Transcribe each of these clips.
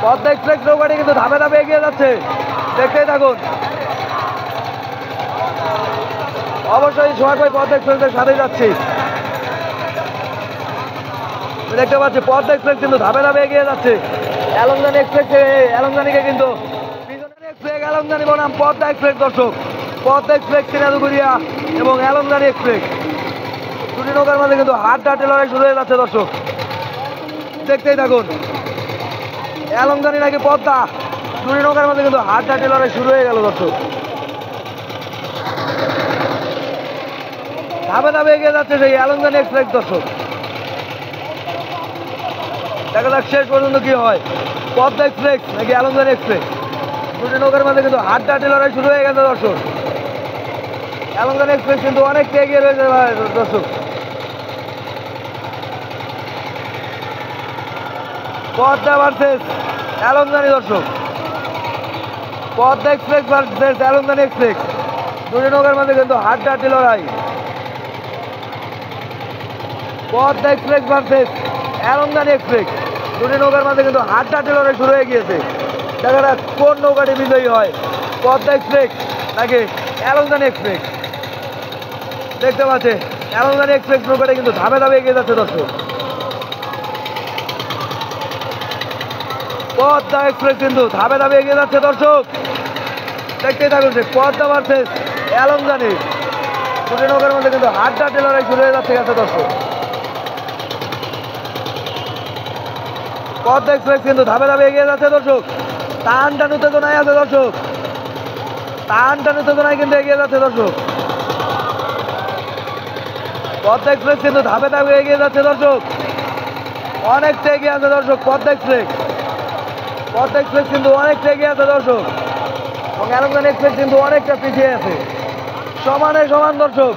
Padma express নৌকাটি কিন্তু ধাপে ধাপে এগিয়ে যাচ্ছে, দেখতেই থাকুন। অবশ্যই সোহাগ ভাই পদ্মা এক্সপ্রেসের সাথেই যাচ্ছি। দেখতে পাচ্ছি পদ্মা এক্সপ্রেস কিন্তু ধাপে ধাপে এগিয়ে যাচ্ছে। এলমজানি এক্সপ্রেস এলমজানিকে কিন্তু এক্সপ্রেস এলমজানি বনাম পদ্মা এক্সপ্রেস দর্শক, পদ্মা এক্সপ্রেস সিরাজুগুড়িয়া এবং এলমজানি এক্সপ্রেস দুটি নৌকার মাঝে কিন্তু হাড্ডাহাড্ডি লড়াই শুরু হয়ে যাচ্ছে দর্শক, দেখতেই থাকুন। এলমজানি নাকি পদ্মা, দুটি নৌকার মাঝে কিন্তু হাড্ডাহাড্ডি লড়াই শুরু হয়ে গেল দর্শক। ধাপে ধাপে এগিয়ে যাচ্ছে সেই এলমজানি এক্সপ্রেস দর্শক। দেখা যাক শেষ পর্যন্ত কি হয়, পদ্মা এক্সপ্রেস নাকি এলমজানি এক্সপ্রেস, দুটি নৌকার মাঝে কিন্তু হাড্ডাহাড্ডি লড়াই শুরু হয়ে গেছে দর্শক। এলমজানি এক্সপ্রেস কিন্তু অনেকটা এগিয়ে রয়েছে দর্শক। পদ্মা ভার্সেস এলমজানি দর্শক, পদ্মা এক্সপ্রেস ভার্সেস এলমজানি এক্সপ্রেস দুটি নৌকার মাঝে কিন্তু হাড্ডাহাড্ডি লড়াই। পদ্মা এক্সপ্রেস ভার্সেস এলমজানি এক্সপ্রেস দুটি নৌকার মাঝে কিন্তু হাড্ডাহাড্ডি লড়াই শুরু হয়ে গিয়েছে। দেখা যাক কোন নৌকাটি বিজয়ী হয়, পদ্মা এক্সপ্রেস নাকি এলমজানি এক্সপ্রেস। দেখতে পাচ্ছে এলমজানি এক্সপ্রেস নৌকাটি কিন্তু ধাপে ধাপে এগিয়ে যাচ্ছে দর্শক। পদ্মা এক্সপ্রেস কিন্তু ধাপে ধাপে এগিয়ে যাচ্ছে দর্শক, দেখতেই থাকুন। পদ্মা ভার্সেস এলমজানি দুটি নৌকার মধ্যে কিন্তু হাড্ডাহাড্ডি লড়াই শুরু হয়ে যাচ্ছে দর্শক। পদ্মা এক্সপ্রেস কিন্তু ধাপে ধাপে এগিয়ে যাচ্ছে দর্শক, টান টান উত্তেজনায় আছে দর্শক, টান টান উত্তেজনায় কিন্তু এগিয়ে যাচ্ছে দর্শক। পদ্মা এক্সপ্রেস কিন্তু ধাপে ধাপে এগিয়ে যাচ্ছে দর্শক, অনেকটা এগিয়ে আছে দর্শক। পদ্মা এক্সপ্রেস কিন্তু অনেকটা এগিয়ে আছে দর্শক, এবং এলমজানি এক্সপ্রেস কিন্তু অনেকটা পিছিয়ে আছে। সমানে সমান দর্শক,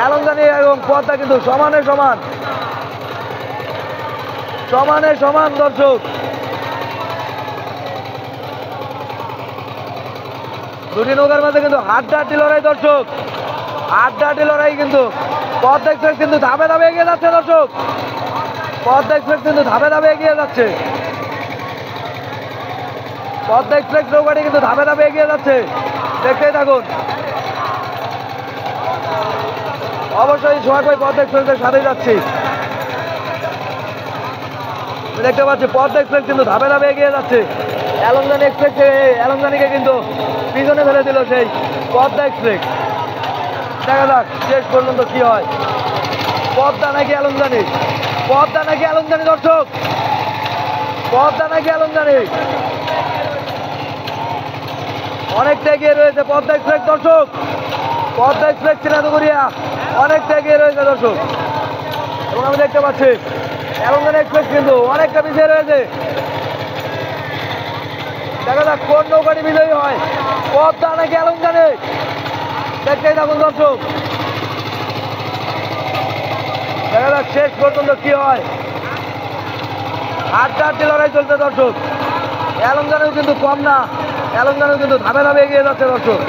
এলমজানি এবং পদ্মা কিন্তু সমানে সমান, সমানে সমান দর্শক। দুটি নৌকার মাঝে কিন্তু হাড্ডাহাড্ডি লড়াই দর্শক, হাড্ডাহাড্ডি লড়াই কিন্তু পদ্মা এক্সপ্রেস কিন্তু ধাপে ধাপে এগিয়ে যাচ্ছে দর্শক, পদ্মা এক্সপ্রেস কিন্তু ধাপে ধাপে এগিয়ে যাচ্ছে। পদ্মা এক্সপ্রেস নৌকাটি কিন্তু ধাপে ধাপে এগিয়ে যাচ্ছে, দেখতেই থাকুন। অবশ্যই সোহাগ ভাই পদ্মা এক্সপ্রেসের সাথেই যাচ্ছি। দেখতে পাচ্ছি পদ্মা এক্সপ্রেস কিন্তু ধাপে ধাপে এগিয়ে যাচ্ছে। এলমজানি এক্সপ্রেস এলমজানিকে কিন্তু পিছনে ফেলে দিল সেই পদ্মা এক্সপ্রেস। দেখা যাক শেষ পর্যন্ত কি হয়, পদ্মা নাকি এলমজানি, পদ্মা নাকি এলমজানি দর্শক, পদ্মা নাকি এলমজানি। অনেকটা এগিয়ে রয়েছে পদ্মা এক্সপ্রেস দর্শক, পদ্মা এক্সপ্রেস সিরাজুগুড়িয়া অনেকটা এগিয়ে রয়েছে দর্শক। এবং আমি দেখতে পাচ্ছি এলমজানি এক্সপ্রেস কিন্তু অনেকটা পিছিয়ে রয়েছে। দেখা যাক কোন নৌকাটি বিজয়ী হয়, পদ্মা নাকি এলমজানি, দেখতেই থাকুন দর্শক। দেখা যাক শেষ পর্যন্ত কি হয়, হাড্ডাহাড্ডি লড়াই চলছে দর্শক। এলমজানিও কিন্তু কম না, এলমজানিও কিন্তু ধাপে ধাপে এগিয়ে যাচ্ছে দর্শক।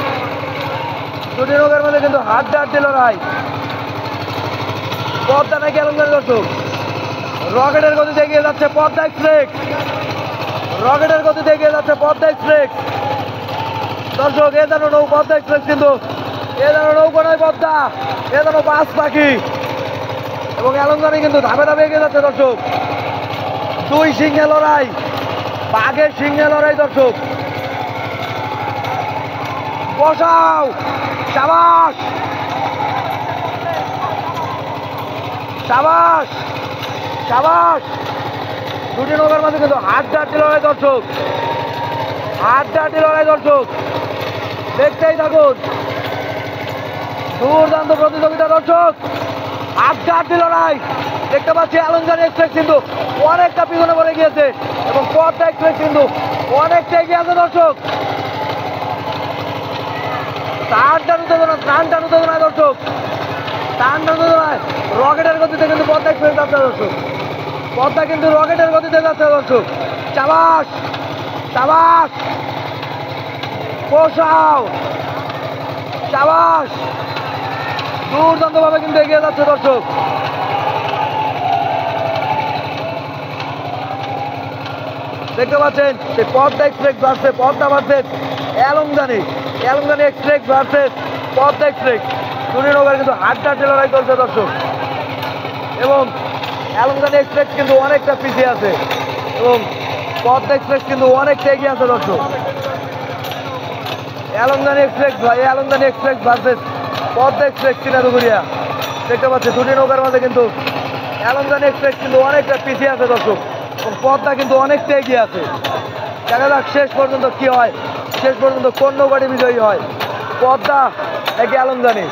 দুটি নৌকার মধ্যে কিন্তু হাড্ডাহাড্ডি লড়াই, পদ্মা নাকি এলমজানি দর্শক। রকেটের গতিতে এগিয়ে যাচ্ছে পদ্মা এক্সপ্রেস, রকেটের গতিতে এগিয়ে যাচ্ছে পদ্মা এক্সপ্রেস দর্শক। এ যেন পদ্মা এক্সপ্রেস কিন্তু এ যেন নৌকা নয় পদ্মা, এ যেন বাস পাখি। এবং এলমজানি কিন্তু ধাপে ধাপে এগিয়ে যাচ্ছে দর্শক। দুই সিংহে লড়াই, বাঘের সিংহে লড়াই দর্শক। বসাও, সাবাস সাবাস সাবাস। দুটি নৌকার মাঝে কিন্তু হাড্ডাহাড্ডি লড়াই দর্শক, হাড্ডাহাড্ডি লড়াই দর্শক, দেখতেই থাকুন। দুর্দান্ত প্রতিযোগিতা দর্শক, হাড্ডাহাড্ডি লড়াই। দেখতে পাচ্ছি এলমজানি এক্সপ্রেস কিন্তু অনেকটা পিছনে পড়ে গিয়েছে এবং পদ্মা এক্সপ্রেস কিন্তু অনেকটা এগিয়ে আছে দর্শক। টান টান উত্তেজনা দর্শক, টান টান উত্তেজনায় রকেটের গতিতে কিন্তু পদ্মা এক্সপ্রেস যাচ্ছে দর্শক, পদ্মা কিন্তু রকেটের গতিতে যাচ্ছে দর্শক। সাবাস সাবাস, পোষাও, সাবাস। দুর্দান্তভাবে কিন্তু এগিয়ে যাচ্ছে দর্শক। দেখতে পাচ্ছেন সেই Padma express versus Padma versus Elongjani express versus Padma express দুটি নৌকার কিন্তু হাড্ডাহাড্ডি লড়াই চলছে দর্শক। এবং এলংজানি এক্সপ্রেস কিন্তু অনেকটা পিছিয়ে আছে এবং পদ্মা এক্সপ্রেস কিন্তু অনেকটা এগিয়ে আছে দর্শক। এলংজানি এক্সপ্রেস ভার্সেস পদ্মা এক্সপ্রেস চিনাদুগুড়িয়া দেখতে পাচ্ছি দুটি নৌকার মাঝে কিন্তু এলংজানি এক্সপ্রেস কিন্তু অনেকটা পিছিয়ে আছে দর্শক এবং পদ্মা কিন্তু অনেকটা এগিয়ে আছে। দেখা যাক শেষ পর্যন্ত কি হয়, শেষ পর্যন্ত কোন নৌকাটি বিজয়ী হয়, পদ্মা নাকি এলংজানি।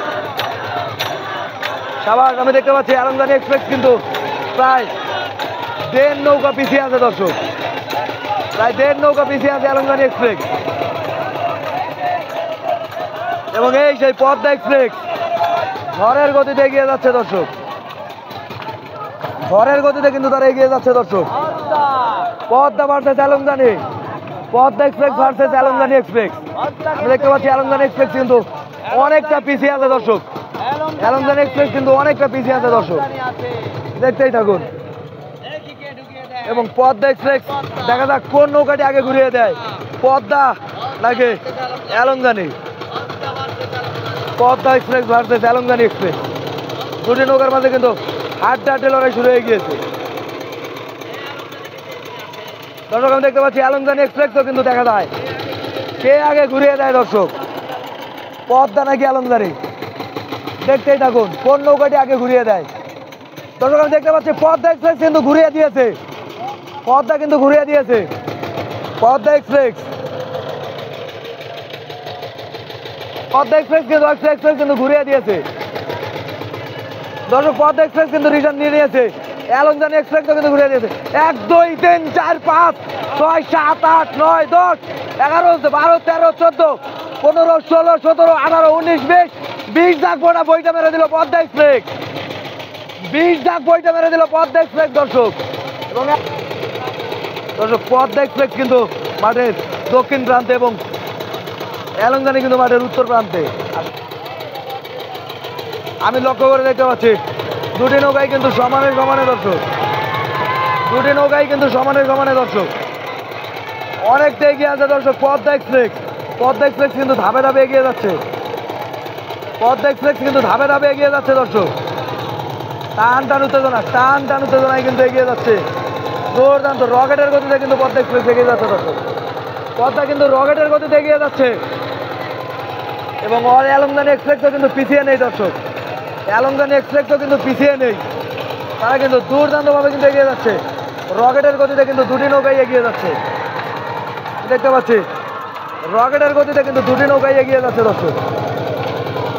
সাবাস, আমি দেখতে পাচ্ছি এলংজানি এক্সপ্রেস কিন্তু প্রায় 1.5 নৌকা পিছিয়ে আছে দর্শক, প্রায় 1.5 নৌকা পিছিয়ে আছে এলংজানি এক্সপ্রেস। এবং এই সেই পদ্মা এক্সপ্রেস ঝড়ের গতিতে এগিয়ে যাচ্ছে দর্শক, ঝড়ের গতিতে কিন্তু তারা এগিয়ে যাচ্ছে দর্শক। Padma versus Elongjani, Padma express versus Elongjani express. আমি দেখতে পাচ্ছি এলংজানি এক্সপ্রেস কিন্তু অনেকটা পিছিয়ে আছে দর্শক, এলংজানি এক্সপ্রেস কিন্তু অনেকটা পিছিয়ে আছে দর্শক, দেখতেই থাকুন। এবং পদ্মা এক্সপ্রেস দেখা যাক কোন নৌকাটি আগে ঘুরিয়ে দেয়, পদ্মা নাকি এলংজানি। Padma express versus Elongjani express দুটি নৌকার মাঝে কিন্তু হাড্ডাহাড্ডি লড়াই শুরু হয়ে গিয়েছে দর্শক। আমি দেখতে পাচ্ছি এলংজানি এক্সপ্রেসও কিন্তু দেখা যায় কে আগে ঘুরিয়ে দেয় দর্শক, পদ্মা নাকি এলংজানি, দেখতেই থাকুন কোন নৌকাটি আগে ঘুরিয়ে দেয় দর্শক। আমি দেখতে পাচ্ছি পদ্মা এক্সপ্রেস কিন্তু ঘুরিয়ে দিয়েছে, পদ্মা কিন্তু ঘুরিয়ে দিয়েছে, পদ্মা এক্সপ্রেস কিন্তু ঘুরিয়ে দিয়েছে দর্শক। পদ্মা এক্সপ্রেস কিন্তু রিটার্ন নিয়ে নিয়েছে, এলংজানি এক্সপ্রেসও কিন্তু ঘুরিয়ে দিয়েছে। 1 2 3 4 5 6 7 8 9 10 11 12 13 14 15 16 17 18 19 20 দাগ বইটা মেরে দিল পদ্মা এক্সপ্রেস, 20 দাগ বইটা মেরে দিল পদ্মা এক্সপ্রেস দর্শক। এবং দর্শক পদ্মা এক্সপ্রেস কিন্তু মাঠের দক্ষিণ প্রান্তে এবং এলংজানি কিন্তু মাঠের উত্তর প্রান্তে। আমি লক্ষ্য করে দেখতে পাচ্ছি দুটি নৌকাই কিন্তু সমানে সমানে দর্শক, দুটি নৌকাই কিন্তু সমানে সমানে দর্শক, অনেকটা এগিয়ে আছে দর্শক। পদ্মা এক্সপ্রেস কিন্তু ধাপে ধাপে এগিয়ে যাচ্ছে, পদ্মা এক্সপ্রেস কিন্তু ধাপে ধাপে এগিয়ে যাচ্ছে দর্শক। টান উত্তেজনায় কিন্তু এগিয়ে যাচ্ছে দুর্দান্ত রকেটের গতিতে কিন্তু পদ্মা এক্সপ্রেস এগিয়ে যাচ্ছে দর্শক, পদ্মা কিন্তু রকেটের গতিতে এগিয়ে যাচ্ছে। এবং এলংজানি এক্সপ্রেসও কিন্তু পিছিয়ে নেই দর্শক, এলংজানি এক্সপ্রেসও কিন্তু পিছিয়ে নেই, তারা কিন্তু দুর্দান্তভাবে কিন্তু এগিয়ে যাচ্ছে, রকেটের গতিতে কিন্তু দুটি নৌকাই এগিয়ে যাচ্ছে দেখতে পাচ্ছি, রকেটের গতিতে কিন্তু দুটি নৌকাই এগিয়ে যাচ্ছে দর্শক।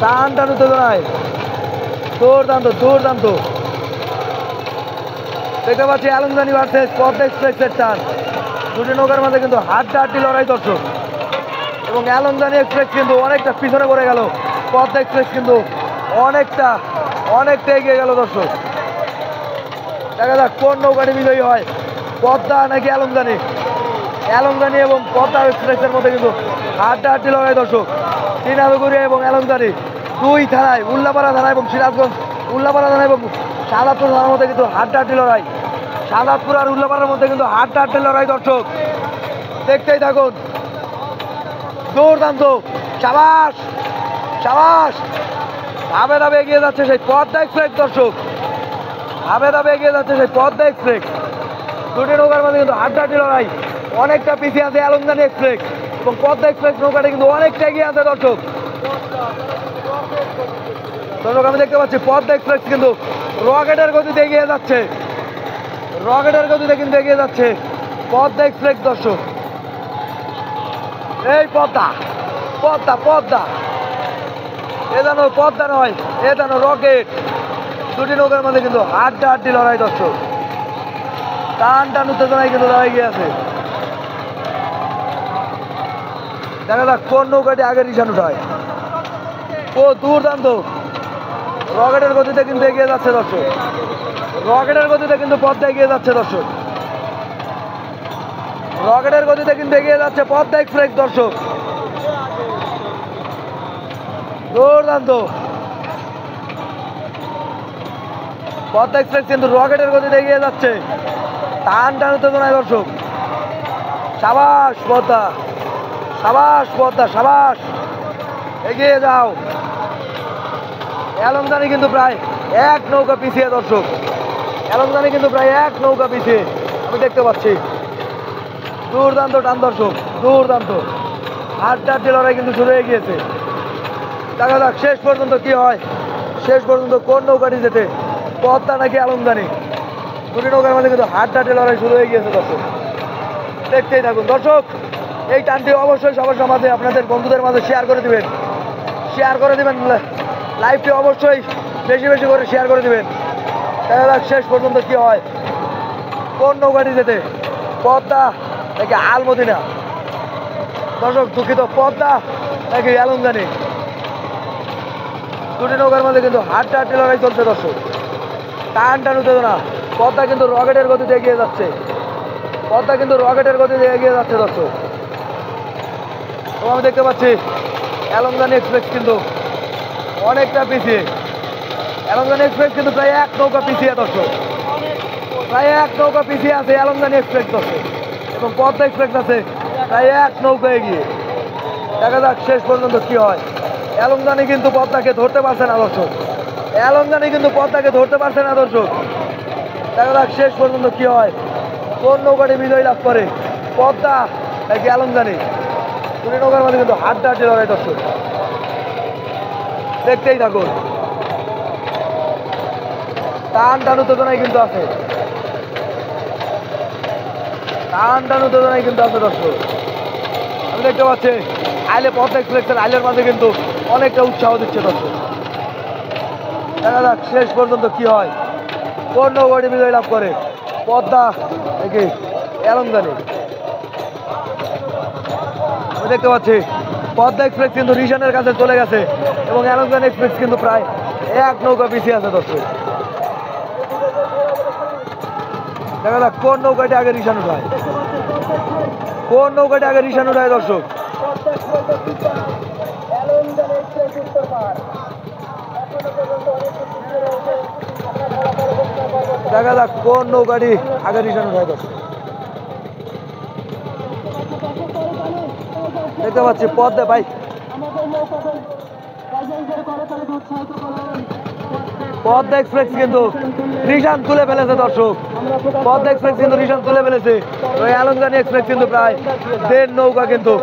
টান উত্তেজনায় দুর্দান্ত দেখতে পাচ্ছি এলংজানি ভার্সেস পদ্মা এক্সপ্রেসের টান, দুটি নৌকার মাঝে কিন্তু হাড্ডাহাড্ডি লড়াই দর্শক। এবং এলংজানি এক্সপ্রেস কিন্তু অনেকটা পিছনে পড়ে গেল, পদ্মা এক্সপ্রেস কিন্তু অনেকটা এগিয়ে গেল দর্শক। দেখা যাক কোন নৌকাটি বিজয়ী হয়, পদ্মা নাকি এলংজানি। এবং পদ্মা এক্সপ্রেসের মধ্যে কিন্তু হাড্ডাহাড্ডি লড়াই দর্শক। চিনাদুগুড়িয়া এবং এলংজানি দুই থানায়, উল্লাপাড়া থানা এবং সিরাজগঞ্জ উল্লাপাড়া থানা এবং সাদাতপুর থানার মধ্যে কিন্তু হাড্ডাহাড্ডি লড়াই, সাদাতপুর আর উল্লাপাড়ার মধ্যে কিন্তু হাড্ডাহাড্ডি লড়াই দর্শক, দেখতেই থাকুন। দুর্দান্ত, সাবাস ধাপে ধাপে এগিয়ে যাচ্ছে সেই পদ্মা এক্সপ্রেস দর্শক, ধাপে ধাপে এগিয়ে যাচ্ছে সেই পদ্মা এক্সপ্রেস। দুটি নৌকার মধ্যে কিন্তু হাড্ডাহাড্ডি লড়াই, অনেকটা পিছিয়ে আছে এলংজানি এক্সপ্রেস এবং পদ্মা এক্সপ্রেস নৌকাটি কিন্তু অনেকটা এগিয়ে আছে দর্শক। আমি দেখতে পাচ্ছি পদ্মা এক্সপ্রেস কিন্তু রকেটের গতিতে এগিয়ে যাচ্ছে, পদ্মা এক্সপ্রেস দর্শক। এই পদ্মা এ যেন পদ্মা নয়, এ যেন রকেট। দুটি নৌকার মধ্যে কিন্তু হাড্ডাহাড্ডি লড়াই দর্শক, টান উত্তেজনায় কিন্তু লড়াই গিয়ে আছে। দেখা যাক কোন নৌকাটি আগে নিশান উঠায়। ও দুর্দান্ত, রকেটের গতিতে কিন্তু এগিয়ে যাচ্ছে দর্শক, রকেটের গতিতে কিন্তু পদ্মা এগিয়ে যাচ্ছে দর্শক, রকেটের গতিতে কিন্তু এগিয়ে যাচ্ছে পদ্মা এক্সপ্রেস দর্শক। দুর্দান্ত, পদ্মা এক্সপ্রেস কিন্তু রকেটের গতিতে এগিয়ে যাচ্ছে, টান উত্তেজনায় দর্শক। সাবাস পদ্মা, সাবাস পদ্মা, সাবাস, এগিয়ে যাও। এলমদানি কিন্তু প্রায় এক নৌকা পিছিয়ে দর্শক, এলমদানি কিন্তু প্রায় এক নৌকা পিছিয়ে আমি দেখতে পাচ্ছি। দুর্দান্ত টান দর্শক, দুর্দান্ত হাড্ডাহাড্ডি লড়াই কিন্তু শুরু হয়ে গিয়েছে। দেখা যাক শেষ পর্যন্ত কি হয়, শেষ পর্যন্ত কোন নৌকাটি যেতে, পদ্মা নাকি এলমদানি। দুটি নৌকার মাঝে কিন্তু হাড্ডাহাড্ডি লড়াই শুরু হয়ে গিয়েছে দর্শক, দেখতেই থাকুন দর্শক। এই টানটি অবশ্যই সবার মাঝে আপনাদের বন্ধুদের মাঝে শেয়ার করে দিবেন, শেয়ার করে দিবেন, লাইভটি অবশ্যই বেশি বেশি করে শেয়ার করে দিবেন। দেখা যাক শেষ পর্যন্ত কি হয়, কোন নৌকাটি যেতে, পদ্মা নাকি আলমদিনা। দর্শক দুঃখিত, পদ্মা নাকি এলমদানি। দুটি নৌকার মাঝে কিন্তু হাড্ডাহাড্ডি লড়াই চলছে দর্শক, টান টান উত্তেজনা। পদ্মা কিন্তু রকেটের গতিতে এগিয়ে যাচ্ছে, পদ্মা কিন্তু রকেটের গতিতে এগিয়ে যাচ্ছে দর্শক। তো আমি দেখতে পাচ্ছি এলমদানি এক্সপ্রেস কিন্তু অনেকটা পিছিয়ে, এলমদানি এক্সপ্রেস কিন্তু প্রায় এক নৌকা পিছিয়ে দর্শক, প্রায় এক নৌকা পিছিয়ে আছে এলমদানি এক্সপ্রেস দর্শক, এবং পদ্মা এক্সপ্রেস আছে প্রায় এক নৌকা এগিয়ে। দেখা যাক শেষ পর্যন্ত কি হয়। এলমদানি কিন্তু পদ্মাকে ধরতে পারছে না দর্শক, এলমদানি কিন্তু পদ্মাকে ধরতে পারছে না দর্শক। দেখা যাক শেষ পর্যন্ত কি হয়, কোন নৌকাটি বিজয় লাভ করে, পদ্মা নাকি এলমদানি। দুটি নৌকার মাঝে কিন্তু হাড্ডাহাড্ডি লড়াই দর্শক, দেখতেই থাকুন। টান টান উত্তেজনায় কিন্তু আছে, টান টান উত্তেজনায় কিন্তু আছে দর্শক। আমি দেখতে পাচ্ছি আইলে পদ্মা এক্সপ্রেসের আইলের মাঝে কিন্তু অনেকটা উৎসাহ দিচ্ছে দর্শক। দেখা যাক শেষ পর্যন্ত কি হয়, কোন নৌকাটি বিজয় লাভ করে, পদ্মা নাকি এলমদানি। আমি দেখতে পাচ্ছি পদ্মা এক্সপ্রেস কিন্তু রিশানের কাছে চলে গেছে, এবং এলমদানি এক্সপ্রেস কিন্তু প্রায় এক নৌকা পিছিয়ে আছে দর্শক। দেখা যাক কোন নৌকাটি আগে রিশান উঠায়, কোন নৌকাটি আগে রিশান উঠায় দর্শক। দেখা যাক কোন নৌকাটি আগে রিশান উঠায় দর্শক। দেখতে পাচ্ছি পদ্মা ভাই, পদ্মা এক্সপ্রেস কিন্তু রিশান তুলে ফেলেছে দর্শক, পদ্মা এক্সপ্রেস কিন্তু রিশান তুলে ফেলেছে। ওই এলমদানি এক্সপ্রেস কিন্তু প্রায় দেড় নৌকা কিন্তু